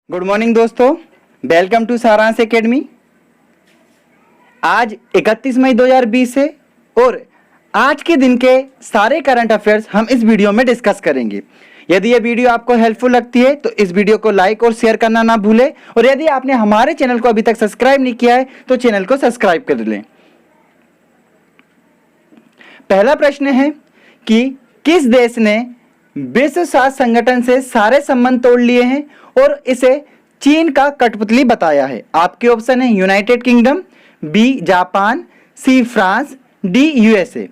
Good morning दोस्तों, welcome to सारांश academy. आज 31 मई 2020 है और आज के दिन के सारे करंट अफेयर्स हम इस वीडियो में डिस्कस करेंगे। यदि ये वीडियो आपको हेल्पफुल लगती है तो इस वीडियो को लाइक और शेयर करना ना भूलें और यदि आपने हमारे चैनल को अभी तक सब्सक्राइब नहीं किया है तो चैनल को सब्सक्राइब कर लें। पहला प्रश्न है कि किस देश ने विश्व स्वास्थ्य संगठन से सारे संबंध तोड़ लिए हैं और इसे चीन का कठपुतली बताया है। आपके ऑप्शन है United Kingdom, B Japan, C France, D USA.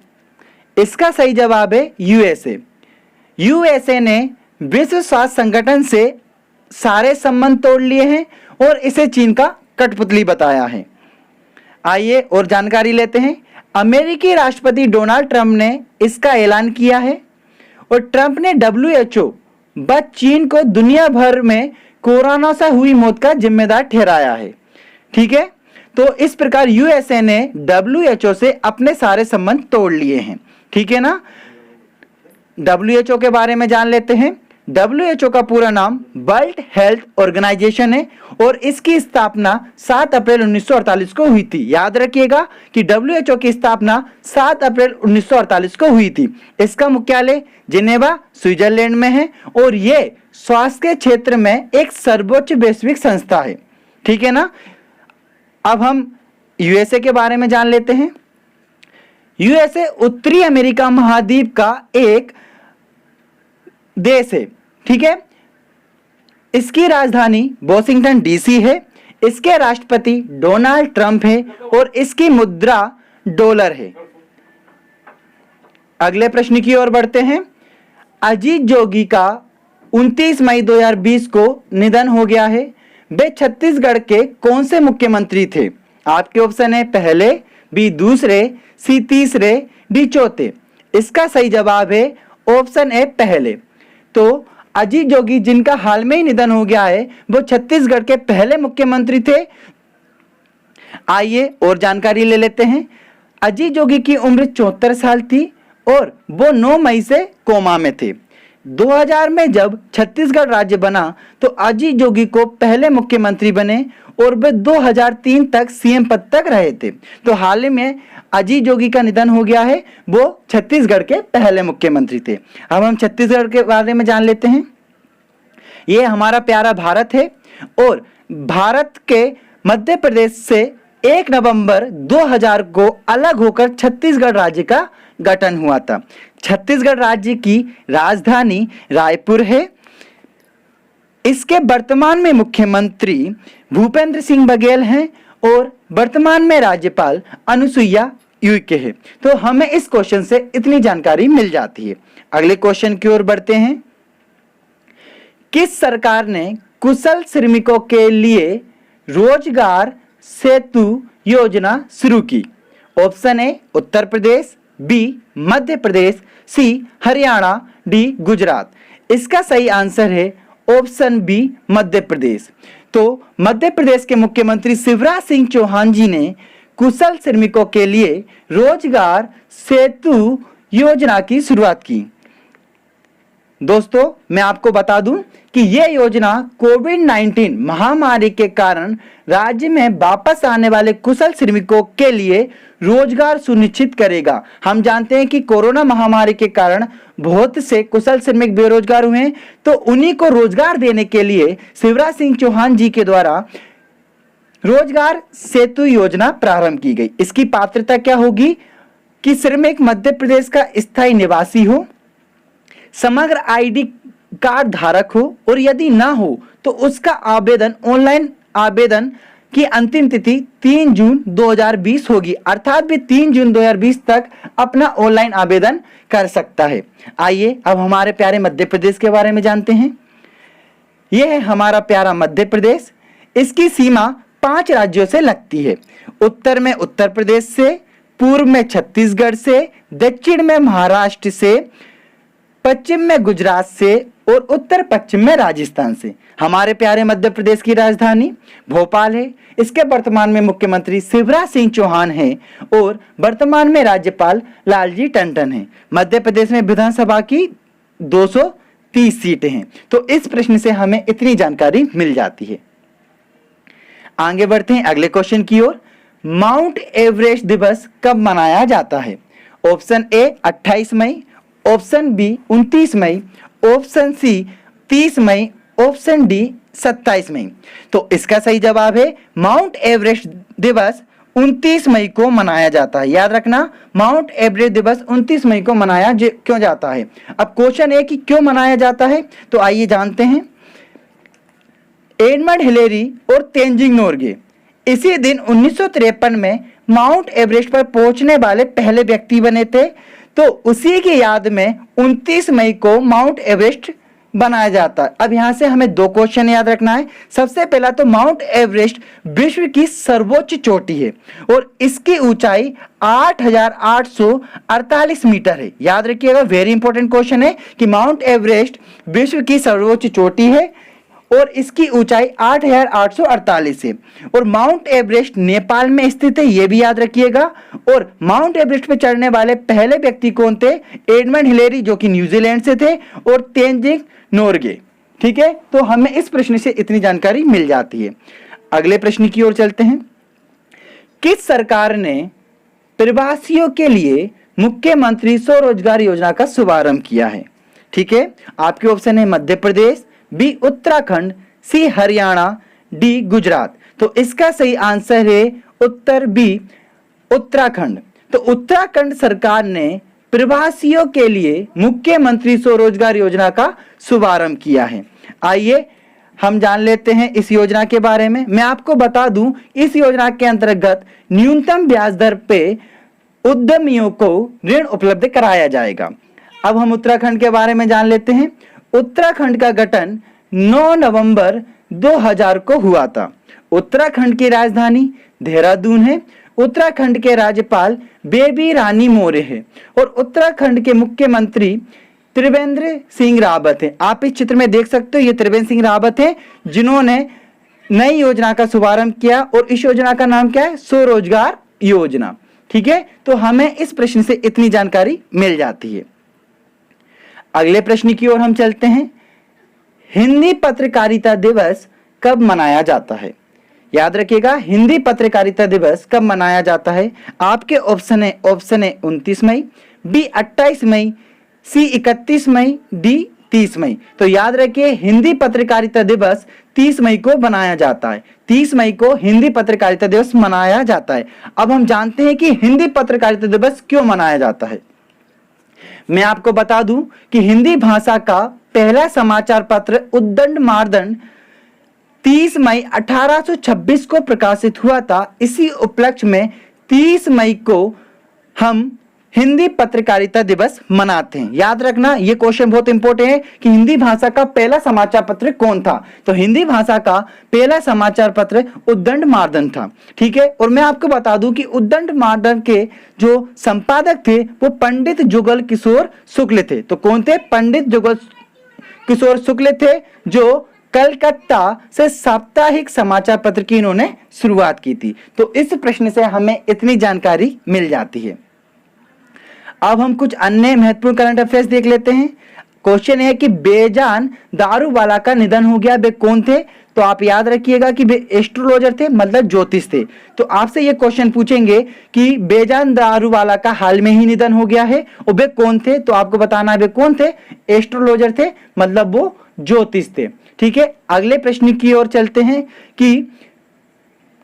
इसका सही जवाब है यूएसए। यूएसए ने विश्व स्वास्थ्य संगठन से सारे संबंध तोड़ लिए हैं और इसे चीन का कठपुतली बताया है। आइए और जानकारी लेते हैं। अमेरिकी राष्ट्रपति डोनाल्ड ट्रंप ने इसका ऐलान किया है और ट्रंप ने WHO व चीन को दुनिया भर में कोरोना से हुई मौत का जिम्मेदार ठहराया है। ठीक है, तो इस प्रकार यूएसए ने WHO से अपने सारे संबंध तोड़ लिए हैं। ठीक है ना। WHO के बारे में जान लेते हैं। WHO का पूरा नाम वर्ल्ड हेल्थ ऑर्गेनाइजेशन है और इसकी स्थापना 7 अप्रैल 1948 को हुई थी। याद रखिएगा कि WHO की स्थापना 7 अप्रैल 1948 को हुई थी। इसका मुख्यालय जिनेवा, स्विट्जरलैंड में है और यह स्वास्थ्य के क्षेत्र में एक सर्वोच्च वैश्विक संस्था है। ठीक है ना। अब हम यूएसए के बारे में जान लेते हैं। यूएसए उत्तरी अमेरिका महाद्वीप का एक देश है। ठीक है, इसकी राजधानी वॉशिंगटन डीसी है। इसके राष्ट्रपति डोनाल्ड ट्रंप है और इसकी मुद्रा डॉलर है। अगले प्रश्न की ओर बढ़ते हैं। अजीत जोगी का 29 मई 2020 को निधन हो गया है। वे छत्तीसगढ़ के कौन से मुख्यमंत्री थे? आपके ऑप्शन है पहले, बी दूसरे, सी तीसरे, डी चौथे। इसका सही जवाब है ऑप्शन ए पहले। तो अजीत जोगी जिनका हाल में ही निधन हो गया है वो छत्तीसगढ़ के पहले मुख्यमंत्री थे। आइए और जानकारी ले लेते हैं। अजीत जोगी की उम्र 74 साल थी और वो 9 मई से कोमा में थे। 2000 में जब छत्तीसगढ़ राज्य बना तो अजीत जोगी को पहले मुख्यमंत्री बने और वे 2003 तक सीएम पद तक रहे थे। तो हाल ही में अजीत जोगी का निधन हो गया है। वो छत्तीसगढ़ के पहले मुख्यमंत्री थे। अब हम छत्तीसगढ़ के बारे में जान लेते हैं। ये हमारा प्यारा भारत है और भारत के मध्य प्रदेश से 1 नवंबर 2000 को अलग होकर छत्तीसगढ़ राज्य का गठन हुआ था। छत्तीसगढ़ राज्य की राजधानी रायपुर है। इसके वर्तमान में मुख्यमंत्री भूपेंद्र सिंह बघेल हैं और वर्तमान में राज्यपाल अनुसुईया उइके है। तो हमें इस क्वेश्चन से इतनी जानकारी मिल जाती है। अगले क्वेश्चन की ओर बढ़ते हैं। किस सरकार ने कुशल श्रमिकों के लिए रोजगार सेतु योजना शुरू की? Option A Uttar Pradesh, B Madhya Pradesh, C Haryana, D Gujarat. इसका सही आंसर है ऑप्शन बी मध्य प्रदेश। तो मध्य प्रदेश के मुख्यमंत्री शिवराज सिंह चौहान जी ने कुशल श्रमिकों के लिए रोजगार सेतु योजना की शुरुआत की। दोस्तों मैं आपको बता दूं कि यह योजना कोविड-19 महामारी के कारण राज्य में वापस आने वाले कुशल श्रमिकों के लिए रोजगार सुनिश्चित करेगा। हम जानते हैं कि कोरोना महामारी के कारण बहुत से कुशल श्रमिक बेरोजगार हुए हैं, तो उन्हीं को रोजगार देने के लिए शिवराज सिंह चौहान जी के द्वारा रोजगार सेतु योजना प्रारंभ की गई। इसकी पात्रता क्या होगी कि श्रमिक मध्य प्रदेश का स्थायी निवासी हो, समग्र आईडी कार्ड धारक हो और यदि ना हो तो उसका आवेदन ऑनलाइन आवेदन की अंतिम तिथि 3 जून 2020 होगी। अर्थात भी 3 जून 2020 तक अपना ऑनलाइन आवेदन कर सकता है। आइए अब हमारे प्यारे मध्य प्रदेश के बारे में जानते हैं। यह है हमारा प्यारा मध्य प्रदेश। इसकी सीमा 5 राज्यों से लगती है। उत्तर में उत्तर प्रदेश से, पूर्व में छत्तीसगढ़ से, दक्षिण में महाराष्ट्र से, पश्चिम में गुजरात से और उत्तर पश्चिम में राजस्थान से। हमारे प्यारे मध्य प्रदेश की राजधानी भोपाल है। इसके वर्तमान में मुख्यमंत्री शिवराज सिंह चौहान हैं और वर्तमान में राज्यपाल लालजी टंडन हैं। मध्य प्रदेश में विधानसभा की 30 सीटें हैं। तो इस प्रश्न से हमें इतनी जानकारी मिल जाती है। आगे बढ़ते हैं अगले क्वेश्चन की ओर। माउंट एवरेस्ट दिवस कब मनाया जाता है? Option A 28 May, option B 29 May, option C 30 May, option D 27 May. तो इसका सही जवाब है माउंट एवरेस्ट दिवस 29 मई को मनाया जाता है। याद रखना, माउंट एवरेस्ट दिवस 29 मई को मनाया क्यों जाता है। अब क्वेश्चन है कि क्यों मनाया जाता है, तो आइए जानते हैं। एडमंड हिलेरी और तेंजिंग नोरगे इसी दिन 1953 में माउंट एवरेस्ट पर पहुंचने वाले पहले व्यक्ति बने थे। तो उसी की याद में 29 मई को माउंट एवरेस्ट बनाया जाता है। अब यहां से हमें दो क्वेश्चन याद रखना है। सबसे पहला तो माउंट एवरेस्ट विश्व की सर्वोच्च चोटी है और इसकी ऊंचाई 8,848 मीटर है। याद रखिएगा, वेरी इंपॉर्टेंट क्वेश्चन है कि माउंट एवरेस्ट विश्व की सर्वोच्च चोटी है और इसकी ऊंचाई 8,848 है और माउंट एवरेस्ट नेपाल में स्थित है, यह भी याद रखिएगा। और माउंट एवरेस्ट पे चढ़ने वाले पहले व्यक्ति कौन थे? एडमंड हिलेरी जो कि न्यूजीलैंड से थे और तेंजिंग नोरगे। ठीक है, तो हमें इस प्रश्न से इतनी जानकारी मिल जाती है। अगले प्रश्न की ओर चलते हैं। किस सरकार ने प्रवासियों के लिए मुख्यमंत्री स्वरोजगार योजना का शुभारंभ किया है? ठीक है, आपके ऑप्शन है मध्य प्रदेश, बी उत्तराखंड, सी हरियाणा, डी गुजरात। तो इसका सही आंसर है उत्तर बी उत्तराखंड। तो उत्तराखंड सरकार ने प्रवासियों के लिए मुख्यमंत्री स्वरोजगार योजना का शुभारंभ किया है। आइए हम जान लेते हैं इस योजना के बारे में। मैं आपको बता दूं, इस योजना के अंतर्गत न्यूनतम ब्याज दर पे उद्यमियों को ऋण उपलब्ध कराया जाएगा। अब हम उत्तराखंड के बारे में जान लेते हैं। उत्तराखंड का गठन 9 नवंबर 2000 को हुआ था। उत्तराखंड की राजधानी देहरादून है। उत्तराखंड के राज्यपाल बेबी रानी मौर्य है और उत्तराखंड के मुख्यमंत्री त्रिवेंद्र सिंह रावत है। आप इस चित्र में देख सकते हो, ये त्रिवेंद्र सिंह रावत है जिन्होंने नई योजना का शुभारंभ किया और इस योजना का नाम क्या है? स्वरोजगार योजना। ठीक है, तो हमें इस प्रश्न से इतनी जानकारी मिल जाती है। अगले प्रश्न की ओर हम चलते हैं। हिंदी पत्रकारिता दिवस कब मनाया जाता है? याद रखिएगा, हिंदी पत्रकारिता दिवस कब मनाया जाता है? आपके ऑप्शन है 29 मई, बी 28 मई, सी 31 मई, डी 30 मई। तो याद रखिए, हिंदी पत्रकारिता दिवस 30 मई को मनाया जाता है। 30 मई को हिंदी पत्रकारिता दिवस मनाया जाता है। अब हम जानते हैं कि हिंदी पत्रकारिता दिवस क्यों मनाया जाता है। मैं आपको बता दूं कि हिंदी भाषा का पहला समाचार पत्र उद्दंड मार्दंड 30 मई 1826 को प्रकाशित हुआ था। इसी उपलक्ष्य में 30 मई को हम हिंदी पत्रकारिता दिवस मनाते हैं। याद रखना, यह क्वेश्चन बहुत इंपॉर्टेंट है कि हिंदी भाषा का पहला समाचार पत्र कौन था। तो हिंदी भाषा का पहला समाचार पत्र उद्दंड मार्दंड था। ठीक है, और मैं आपको बता दूं कि उद्दंड मार्दंड के जो संपादक थे वो पंडित जुगल किशोर शुक्ल थे। तो कौन थे? पंडित जुगल किशोर शुक्ल थे, जो कलकत्ता से साप्ताहिक समाचार पत्र की इन्होंने शुरुआत की थी। तो इस प्रश्न से हमें इतनी जानकारी मिल जाती है। अब हम कुछ अन्य महत्वपूर्ण करंट अफेयर्स देख लेते हैं। क्वेश्चन है कि बेजान दारूवाला का निधन हो गया, वे कौन थे? तो आप याद रखिएगा कि वे एस्ट्रोलॉजर थे, मतलब ज्योतिष थे। तो आपसे ये क्वेश्चन पूछेंगे कि बेजान दारूवाला का हाल में ही निधन हो गया है और वे कौन थे? तो आपको बताना है वे कौन थे? एस्ट्रोलॉजर थे, मतलब वो ज्योतिष थे। ठीक है, अगले प्रश्न की ओर चलते हैं कि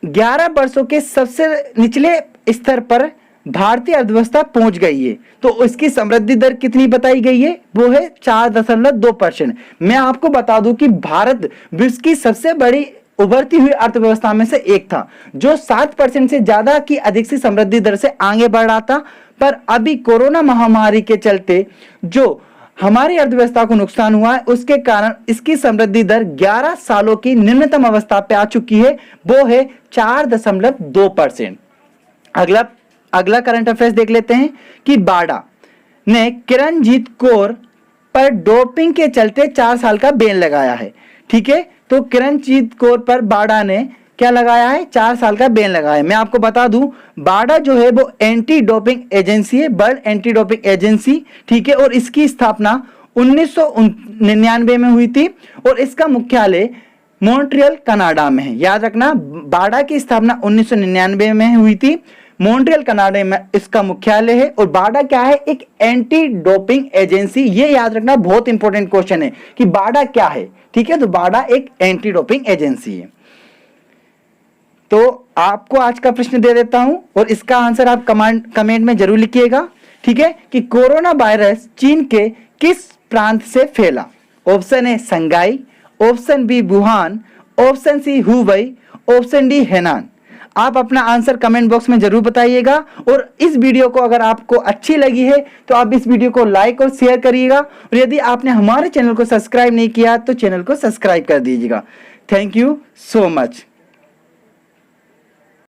11 वर्षों के सबसे निचले स्तर पर भारतीय अर्थव्यवस्था पहुंच गई है, तो इसकी समृद्धि दर कितनी बताई गई है? वो है 4.2%। मैं आपको बता दूं कि भारत विश्व की सबसे बड़ी उभरती हुई अर्थव्यवस्था में से एक था, जो 7% से ज्यादा की अधिक सी समृद्धि दर से आगे बढ़ रहा था। पर अभी कोरोना महामारी के चलते जो हमारी अर्थव्यवस्था को नुकसान हुआ है, उसके कारण इसकी समृद्धि दर 11 सालों की निम्नतम अवस्था पे आ चुकी है, वो है 4.2%। अगला करंट अफेयर्स देख लेते हैं कि बाडा ने किरणजीत कौर पर डोपिंग के चलते 4 साल का बैन लगाया है। ठीक है, तो किरणजीत कौर पर बाडा ने क्या लगाया है? 4 साल का बैन लगाया है। मैं आपको बता दूं, बाडा जो है वो एंटी डोपिंग एजेंसी है, वर्ल्ड एंटी डोपिंग एजेंसी। ठीक है, और इसकी स्थापना 1999 में हुई थी और इसका मुख्यालय मॉन्ट्रियल कनाडा में है। याद रखना, बाडा की स्थापना 1999 में हुई थी, मॉन्ट्रियल कनाडा में इसका मुख्यालय है। और बाडा क्या है? एक एंटी डोपिंग एजेंसी। ये याद रखना, बहुत इंपॉर्टेंट क्वेश्चन है कि बाडा क्या है। ठीक है, तो बाडा एक एंटी डोपिंग एजेंसी है। तो आपको आज का प्रश्न दे देता हूं और इसका आंसर आप कमेंट में जरूर लिखिएगा। ठीक है, कि कोरोना वायरस चीन के किस प्रांत से फैला? Option A Shanghai, option B Wuhan, option C Hubei, option D Henan. आप अपना आंसर कमेंट बॉक्स में जरूर बताइएगा। और इस वीडियो को अगर आपको अच्छी लगी है तो आप इस वीडियो को लाइक और शेयर करिएगा। और यदि आपने हमारे चैनल को सब्सक्राइब नहीं किया तो चैनल को सब्सक्राइब कर दीजिएगा। Thank you so much.